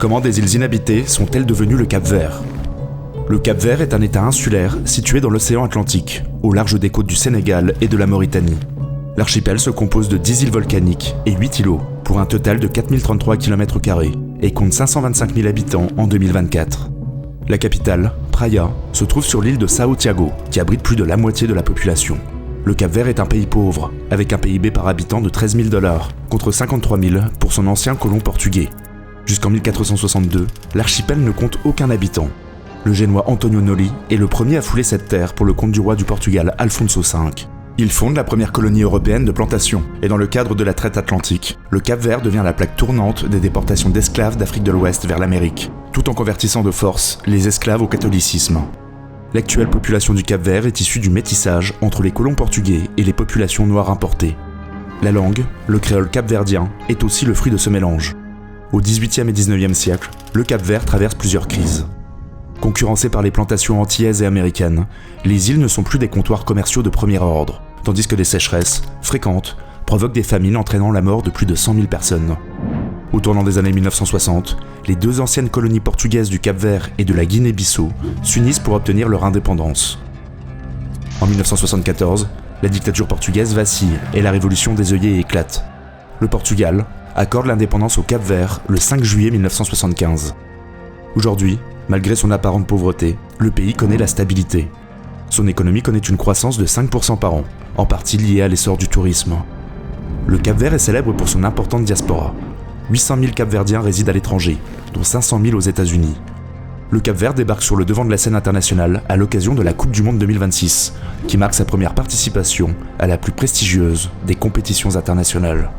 Comment des îles inhabitées sont-elles devenues le Cap-Vert ? Le Cap-Vert est un état insulaire situé dans l'océan Atlantique, au large des côtes du Sénégal et de la Mauritanie. L'archipel se compose de 10 îles volcaniques et 8 îlots, pour un total de 4033 km² et compte 525 000 habitants en 2024. La capitale, Praia, se trouve sur l'île de São Tiago, qui abrite plus de la moitié de la population. Le Cap-Vert est un pays pauvre, avec un PIB par habitant de 13 000 $, contre 53 000 pour son ancien colon portugais. Jusqu'en 1462, l'archipel ne compte aucun habitant. Le Génois Antonio Noli est le premier à fouler cette terre pour le compte du roi du Portugal Alfonso V. Il fonde la première colonie européenne de plantation, et dans le cadre de la traite atlantique, le Cap-Vert devient la plaque tournante des déportations d'esclaves d'Afrique de l'Ouest vers l'Amérique, tout en convertissant de force les esclaves au catholicisme. L'actuelle population du Cap-Vert est issue du métissage entre les colons portugais et les populations noires importées. La langue, le créole capverdien, est aussi le fruit de ce mélange. Au XVIIIe et XIXe siècle, le Cap-Vert traverse plusieurs crises. Concurrencées par les plantations antillaises et américaines, les îles ne sont plus des comptoirs commerciaux de premier ordre, tandis que des sécheresses, fréquentes, provoquent des famines entraînant la mort de plus de 100 000 personnes. Au tournant des années 1960, les deux anciennes colonies portugaises du Cap-Vert et de la Guinée-Bissau s'unissent pour obtenir leur indépendance. En 1974, la dictature portugaise vacille et la révolution des œillets éclate. Le Portugal accorde l'indépendance au Cap-Vert le 5 juillet 1975. Aujourd'hui, malgré son apparente pauvreté, le pays connaît la stabilité. Son économie connaît une croissance de 5% par an, en partie liée à l'essor du tourisme. Le Cap-Vert est célèbre pour son importante diaspora. 800 000 Capverdiens résident à l'étranger, dont 500 000 aux États-Unis. Le Cap-Vert débarque sur le devant de la scène internationale à l'occasion de la Coupe du Monde 2026, qui marque sa première participation à la plus prestigieuse des compétitions internationales.